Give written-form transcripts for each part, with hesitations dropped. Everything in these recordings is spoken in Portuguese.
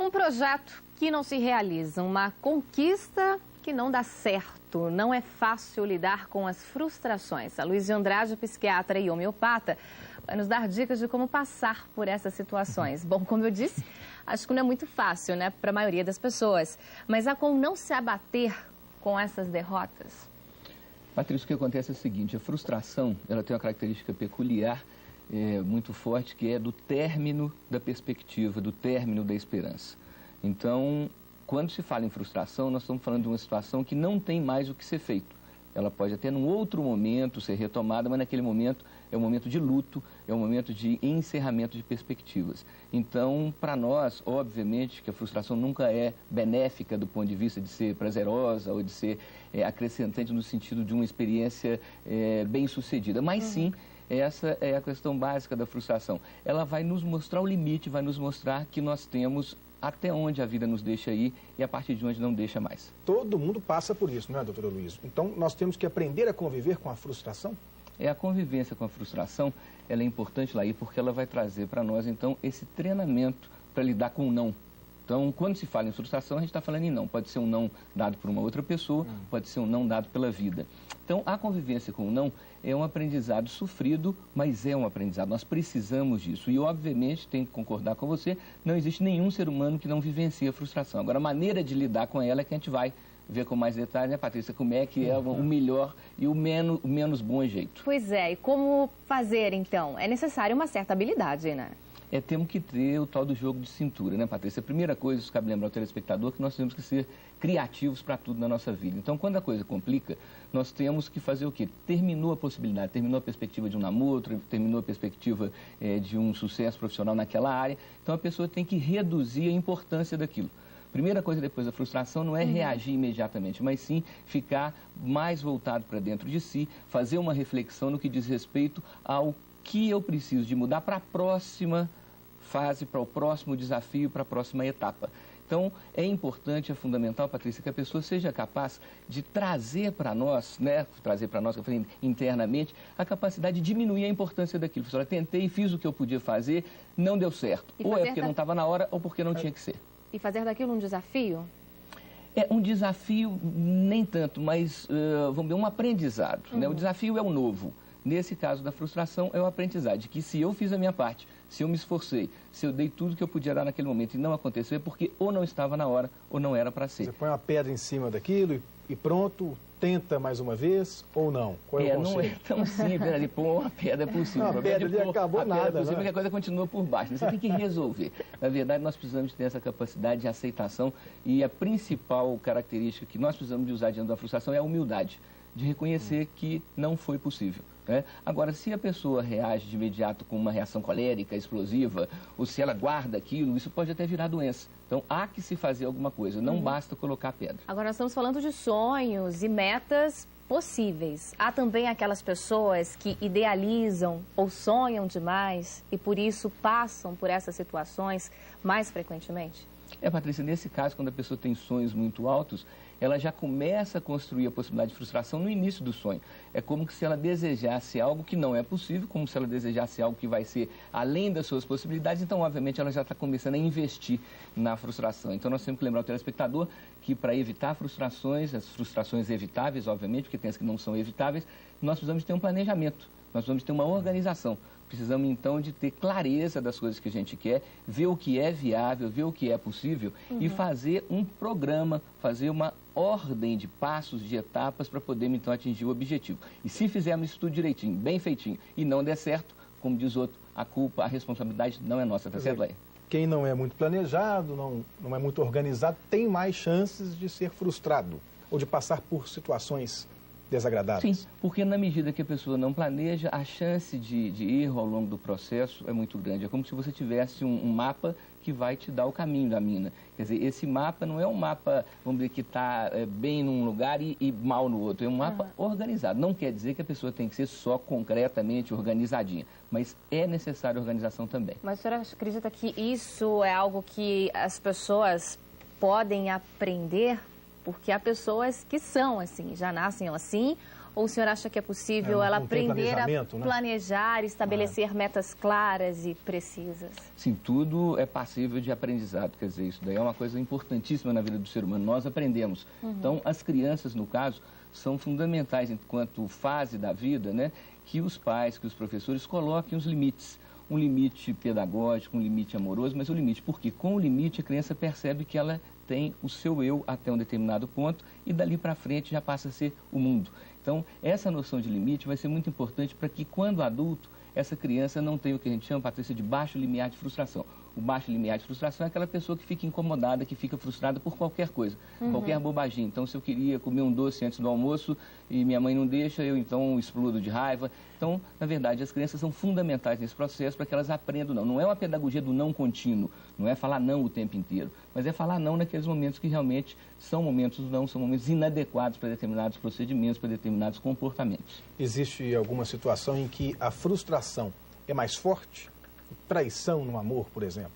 Um projeto que não se realiza, uma conquista que não dá certo. Não é fácil lidar com as frustrações. A Luiz de Andrade, psiquiatra e homeopata, vai nos dar dicas de como passar por essas situações. Bom, como eu disse, acho que não é muito fácil, né, para a maioria das pessoas. Mas há como não se abater com essas derrotas? Patrícia, o que acontece é o seguinte: a frustração, ela tem uma característica peculiar, muito forte, que é do término da perspectiva, do término da esperança. Então, quando se fala em frustração, nós estamos falando de uma situação que não tem mais o que ser feito. Ela pode até num outro momento ser retomada, mas naquele momento é um momento de luto, é um momento de encerramento de perspectivas. Então, para nós, obviamente, que a frustração nunca é benéfica do ponto de vista de ser prazerosa ou de ser acrescentante no sentido de uma experiência bem-sucedida, mas sim, essa é a questão básica da frustração. Ela vai nos mostrar o limite, vai nos mostrar que nós temos até onde a vida nos deixa ir e a partir de onde não deixa mais. Todo mundo passa por isso, não é, doutora Luiz? Então, nós temos que aprender a conviver com a frustração? A convivência com a frustração, ela é importante lá, porque ela vai trazer para nós, então, esse treinamento para lidar com o não. Então, quando se fala em frustração, a gente está falando em não. Pode ser um não dado por uma outra pessoa, pode ser um não dado pela vida. Então, a convivência com o não é um aprendizado sofrido, mas é um aprendizado. Nós precisamos disso. E, obviamente, tenho que concordar com você, não existe nenhum ser humano que não vivencie a frustração. Agora, a maneira de lidar com ela é que a gente vai ver com mais detalhes, né, Patrícia, como é que é o melhor e o menos bom jeito. Pois é, e como fazer, então? É necessário uma certa habilidade, né? Temos que ter o tal do jogo de cintura, né, Patrícia? A primeira coisa, isso cabe lembrar ao telespectador, que nós temos que ser criativos para tudo na nossa vida. Então, quando a coisa complica, nós temos que fazer o quê? Terminou a possibilidade, terminou a perspectiva de um namoro, terminou a perspectiva de um sucesso profissional naquela área. Então, a pessoa tem que reduzir a importância daquilo. Primeira coisa depois da frustração não é reagir imediatamente, mas sim ficar mais voltado para dentro de si, fazer uma reflexão no que diz respeito ao que eu preciso de mudar para a próxima fase, para o próximo desafio, para a próxima etapa. Então, é importante, é fundamental, Patrícia, que a pessoa seja capaz de trazer para nós, né, que eu falei internamente, a capacidade de diminuir a importância daquilo. Eu tentei, fiz o que eu podia fazer, não deu certo. Ou é porque não estava na hora, ou porque não tinha que ser. E fazer daquilo um desafio? É um desafio, nem tanto, mas, vamos dizer, um aprendizado. Né? O desafio é o novo. Nesse caso da frustração, é o aprendizado, de que se eu fiz a minha parte, se eu me esforcei, se eu dei tudo que eu podia dar naquele momento e não aconteceu, é porque ou não estava na hora ou não era para ser. Você põe uma pedra em cima daquilo e pronto, tenta mais uma vez ou não? Qual é o conselho? Não é tão simples ali, pôr uma pedra por cima. Não, a pedra ali acabou nada, por cima, porque a coisa continua por baixo. Você tem que resolver. Na verdade, nós precisamos ter essa capacidade de aceitação e a principal característica que nós precisamos de usar diante da frustração é a humildade, de reconhecer que não foi possível. Agora, se a pessoa reage de imediato com uma reação colérica, explosiva, ou se ela guarda aquilo, isso pode até virar doença. Então, há que se fazer alguma coisa, não basta colocar a pedra. Agora, nós estamos falando de sonhos e metas possíveis. Há também aquelas pessoas que idealizam ou sonham demais e, por isso, passam por essas situações mais frequentemente? Patrícia, nesse caso, quando a pessoa tem sonhos muito altos, ela já começa a construir a possibilidade de frustração no início do sonho. É como se ela desejasse algo que não é possível, como se ela desejasse algo que vai ser além das suas possibilidades, então, obviamente, ela já está começando a investir na frustração. Então, nós temos que lembrar ao telespectador que, para evitar frustrações, as frustrações evitáveis, obviamente, porque tem as que não são evitáveis, nós precisamos ter um planejamento, nós precisamos ter uma organização. Precisamos, então, de ter clareza das coisas que a gente quer, ver o que é viável, ver o que é possível e fazer um programa, fazer uma ordem de passos, de etapas para podermos, então, atingir o objetivo. E se fizermos isso tudo direitinho, bem feitinho, e não der certo, como diz outro, a culpa, a responsabilidade não é nossa, tá certo, Leia? Quem não é muito planejado, não é muito organizado, tem mais chances de ser frustrado ou de passar por situações desagradáveis. Sim, porque na medida que a pessoa não planeja, a chance de erro ao longo do processo é muito grande. É como se você tivesse um mapa que vai te dar o caminho da mina. Quer dizer, esse mapa não é um mapa, vamos dizer, que está bem num lugar e mal no outro. É um mapa organizado. Não quer dizer que a pessoa tem que ser só concretamente organizadinha, mas é necessária organização também. Mas a senhora acredita que isso é algo que as pessoas podem aprender? Porque há pessoas que são assim, já nascem assim, Ou o senhor acha que é possível ela aprender a planejar, estabelecer metas claras e precisas? Sim, tudo é passível de aprendizado, quer dizer, isso daí é uma coisa importantíssima na vida do ser humano, nós aprendemos. Então, as crianças, no caso, são fundamentais enquanto fase da vida, né, que os pais, que os professores coloquem os limites. Um limite pedagógico, um limite amoroso, mas o limite, porque com o limite a criança percebe que ela tem o seu eu até um determinado ponto e dali para frente já passa a ser o mundo. Então, essa noção de limite vai ser muito importante para que, quando adulto, essa criança não tenha o que a gente chama, Patrícia, de baixo limiar de frustração. O baixo limiar de frustração é aquela pessoa que fica incomodada, que fica frustrada por qualquer coisa, qualquer bobaginha. Então, se eu queria comer um doce antes do almoço e minha mãe não deixa, eu então explodo de raiva. Então, na verdade, as crianças são fundamentais nesse processo para que elas aprendam não. Não é uma pedagogia do não contínuo, não é falar não o tempo inteiro, mas é falar não naqueles momentos que realmente são momentos não, são momentos inadequados para determinados procedimentos, para determinados comportamentos. Existe alguma situação em que a frustração é mais forte? Traição no amor, por exemplo?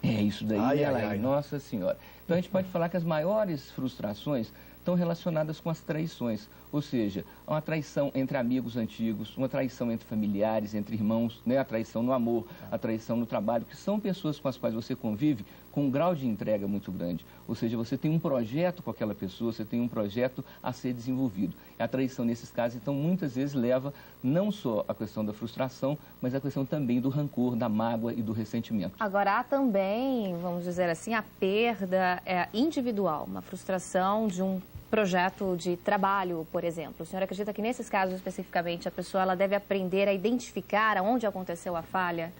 É isso daí, nossa senhora. Então a gente pode falar que as maiores frustrações estão relacionadas com as traições, ou seja, uma traição entre amigos antigos, uma traição entre familiares, entre irmãos, né? A traição no amor, a traição no trabalho, que são pessoas com as quais você convive com um grau de entrega muito grande. Ou seja, você tem um projeto com aquela pessoa, você tem um projeto a ser desenvolvido. A traição, nesses casos, então, muitas vezes leva não só a questão da frustração, mas a questão também do rancor, da mágoa e do ressentimento. Agora, há também, vamos dizer assim, a perda individual, uma frustração de um projeto de trabalho, por exemplo. O senhor acredita que nesses casos especificamente a pessoa ela deve aprender a identificar aonde aconteceu a falha?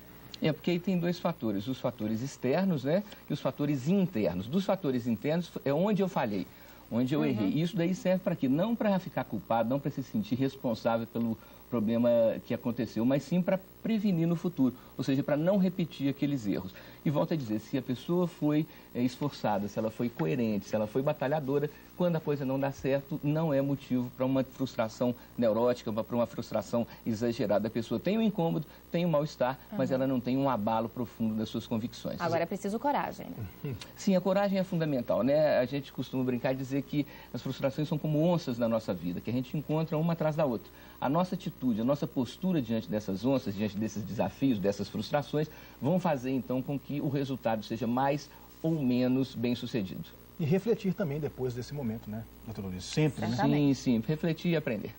É, porque aí tem dois fatores, os fatores externos, né, e os fatores internos. Dos fatores internos é onde eu falhei, onde eu errei. E isso daí serve para quê? Não para ficar culpado, não para se sentir responsável pelo problema que aconteceu, mas sim para prevenir no futuro, ou seja, para não repetir aqueles erros. E volto a dizer, se a pessoa foi esforçada, se ela foi coerente, se ela foi batalhadora, quando a coisa não dá certo, não é motivo para uma frustração neurótica, para uma frustração exagerada. A pessoa tem um incômodo, tem um mal-estar, mas ela não tem um abalo profundo das suas convicções. Agora é preciso coragem, né? Sim, a coragem é fundamental, né? A gente costuma brincar e dizer que as frustrações são como onças na nossa vida, que a gente encontra uma atrás da outra. A nossa atitude, a nossa postura diante dessas onças, diante desses desafios, dessas frustrações, vão fazer então com que o resultado seja mais ou menos bem sucedido. E refletir também depois desse momento, né, doutor Luiz? Sempre, né? Sim, sim. Refletir e aprender.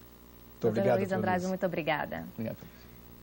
Muito obrigado, Luiz Andrade, muito obrigada. Obrigado.